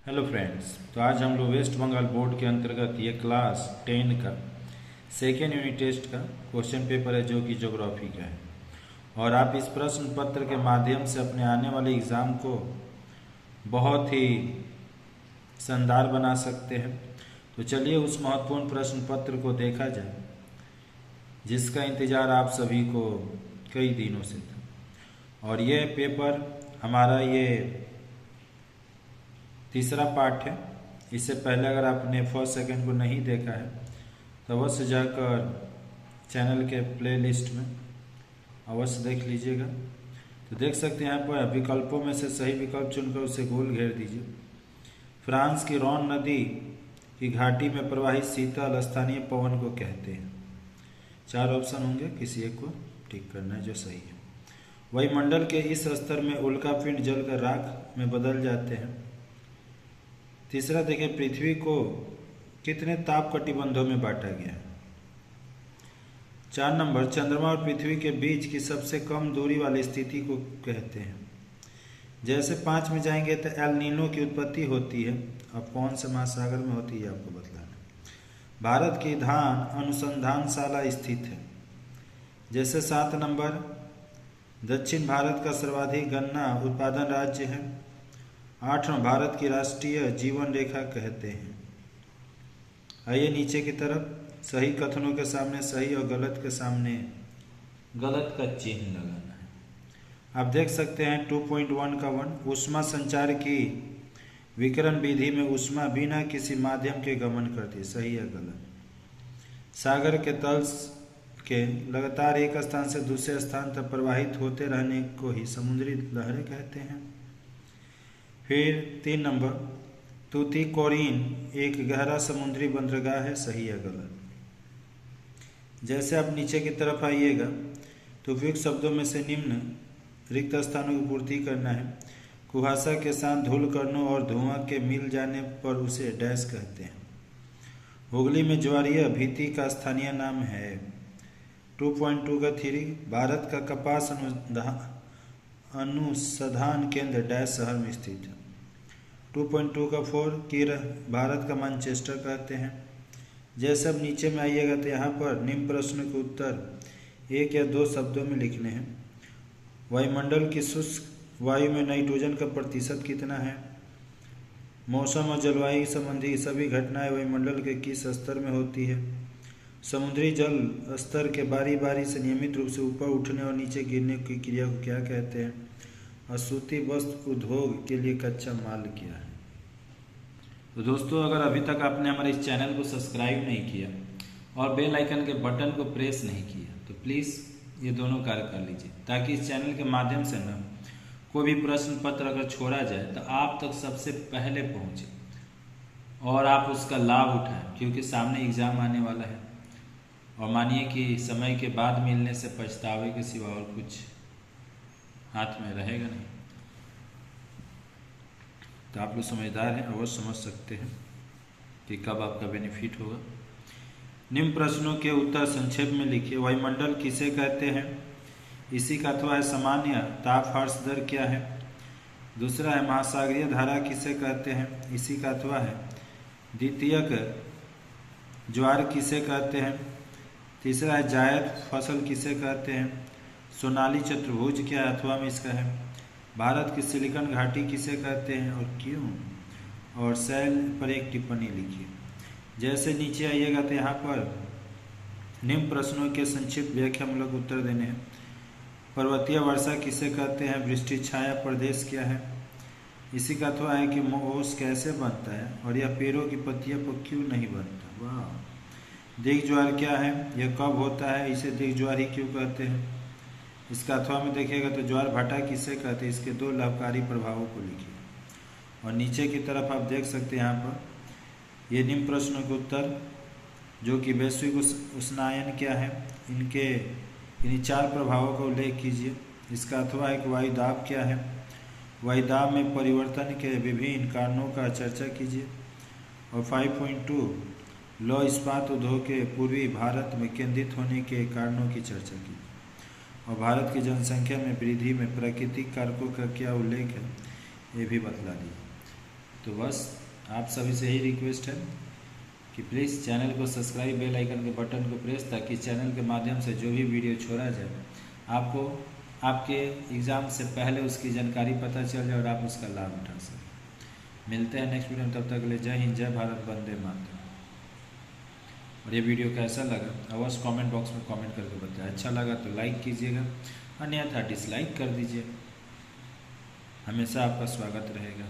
Hello friends. तो आज हम लोग वेस्ट बंगाल बोर्ड के अंतर्गत ये क्लास 10 का सेकेंड यूनिट टेस्ट का क्वेश्चन पेपर है जो कि ज्योग्राफी का है। और आप इस प्रश्न पत्र के माध्यम से अपने आने वाले एग्ज़ाम को बहुत ही शानदार बना सकते हैं। तो चलिए उस महत्वपूर्ण प्रश्न पत्र को देखा जाए जिसका इंतज़ार आप सभी को कई दिनों से था। और ये पेपर हमारा ये तीसरा पार्ट है। इससे पहले अगर आपने फर्स्ट सेकंड को नहीं देखा है तो अवश्य जाकर चैनल के प्लेलिस्ट में अवश्य देख लीजिएगा। तो देख सकते हैं यहाँ पर विकल्पों में से सही विकल्प चुनकर उसे गोल घेर दीजिए। फ्रांस की रॉन नदी की घाटी में प्रवाहित शीतल स्थानीय पवन को कहते हैं। 4 ऑप्शन होंगे, किसी एक को ठीक करना है जो सही है। वायुमंडल के इस स्तर में उल्कापिंड जलकर राख में बदल जाते हैं। तीसरा देखिए, पृथ्वी को कितने ताप कटिबंधों में बांटा गया है। 4 नंबर, चंद्रमा और पृथ्वी के बीच की सबसे कम दूरी वाली स्थिति को कहते हैं। जैसे 5 में जाएंगे तो एल नीनो की उत्पत्ति होती है। अब कौन से महासागर में होती है आपको बतलाना। भारत की धान अनुसंधानशाला स्थित है। जैसे 7 नंबर, दक्षिण भारत का सर्वाधिक गन्ना उत्पादन राज्य है। 8वां, भारत की राष्ट्रीय जीवन रेखा कहते हैं। आइए नीचे की तरफ सही कथनों के सामने सही और गलत के सामने गलत का चिन्ह लगाना है। आप देख सकते हैं 2.1 का 1, ऊष्मा संचार की विकिरण विधि में ऊष्मा बिना किसी माध्यम के गमन करती है। सही है गलत। सागर के तल के लगातार एक स्थान से दूसरे स्थान तक प्रवाहित होते रहने को ही समुद्री लहरें कहते हैं। फिर 3 नंबर, तूतीकोरिन एक गहरा समुद्री बंदरगाह है। सही है गलत। जैसे आप नीचे की तरफ आइएगा तो उपयुक्त शब्दों में से निम्न रिक्त स्थानों की पूर्ति करना है। कुहासा के साथ धूलकणों और धुआं के मिल जाने पर उसे डैश कहते हैं। हुगली में ज्वारीय भीति का स्थानीय नाम है। 2.2 का 3, भारत का कपास अनुसंधान केंद्र डैश शहर में स्थित है। 2.2 का 4, कीर भारत का मैनचेस्टर कहते हैं। जैसे अब नीचे में आइएगा तो यहाँ पर निम्न प्रश्न के उत्तर 1 या 2 शब्दों में लिखने हैं। वायुमंडल की शुष्क वायु में नाइट्रोजन का प्रतिशत कितना है। मौसम और जलवायु संबंधी सभी घटनाएं वायुमंडल के किस स्तर में होती है। समुद्री जल स्तर के बारी बारी से नियमित रूप से ऊपर उठने और नीचे गिरने की क्रिया को क्या कहते हैं। और सूती वस्त्र उद्योग के लिए कच्चा माल क्या है। तो दोस्तों, अगर अभी तक आपने हमारे इस चैनल को सब्सक्राइब नहीं किया और बेल आइकन के बटन को प्रेस नहीं किया तो प्लीज़ ये दोनों कार्य कर लीजिए, ताकि इस चैनल के माध्यम से ना कोई भी प्रश्न पत्र अगर छोड़ा जाए तो आप तक सबसे पहले पहुँचे और आप उसका लाभ उठाएं, क्योंकि सामने एग्ज़ाम आने वाला है। और मानिए कि समय के बाद मिलने से पछतावे के सिवा और कुछ हाथ में रहेगा नहीं। तो आप लोग समझदार हैं, अवश्य समझ सकते हैं कि कब आपका बेनिफिट होगा। निम्न प्रश्नों के उत्तर संक्षेप में लिखिए। वायुमंडल किसे कहते हैं। इसी का अथवा है सामान्य ताप हर्ष दर क्या है। दूसरा है महासागरीय धारा किसे कहते हैं। इसी का अथवा है द्वितीयक ज्वार किसे कहते हैं। तीसरा है जायद फसल किसे कहते हैं। सोनाली चतुर्भुज क्या अथवा में इसका है। भारत की सिलिकॉन घाटी किसे कहते हैं और क्यों। और सेल पर एक टिप्पणी लिखिए। जैसे नीचे आइएगा तो यहाँ पर निम्न प्रश्नों के संक्षिप्त व्याख्या मूलक उत्तर देने हैं। पर्वतीय वर्षा किसे कहते हैं। वृष्टि छाया प्रदेश क्या है। इसी का अथवा है कि ओस कैसे बनता है और यह पेड़ों की पत्तियों पर क्यों नहीं बनता। वाह। दिग ज्वार क्या है, यह कब होता है, इसे दिग ज्वार ही क्यों कहते हैं। इसका अथवा में देखिएगा तो ज्वार भाटा किसे कहते हैं। इसके 2 लाभकारी प्रभावों को लिखिए। और नीचे की तरफ आप देख सकते हैं यहाँ पर ये निम्न प्रश्नों के उत्तर, जो कि वैश्विक उष्णायन क्या है, इन्हीं 4 प्रभावों का उल्लेख कीजिए। इसका अथवा है कि वायुदाब क्या है। वायुदाब में परिवर्तन के विभिन्न कारणों का चर्चा कीजिए। और 5.2 लौह इस्पात उद्योग के पूर्वी भारत में केंद्रित होने के कारणों की चर्चा कीजिए। और भारत की जनसंख्या में वृद्धि में प्राकृतिक कारकों का क्या उल्लेख है, ये भी बतला दिया। तो बस आप सभी से यही रिक्वेस्ट है कि प्लीज़ चैनल को सब्सक्राइब, बेल आइकन के बटन को प्रेस, ताकि चैनल के माध्यम से जो भी वीडियो छोड़ा जाए आपको आपके एग्ज़ाम से पहले उसकी जानकारी पता चल जाए और आप उसका लाभ उठा सकें। मिलते हैं नेक्स्ट वीडियो में, तब तक के लिए जय हिंद, जय भारत, वंदे मातरम। और ये वीडियो कैसा लगा अवश्य कमेंट बॉक्स में कमेंट करके बताएं। अच्छा लगा तो लाइक कीजिएगा, अन्यथा डिसलाइक कर दीजिए। हमेशा आपका स्वागत रहेगा।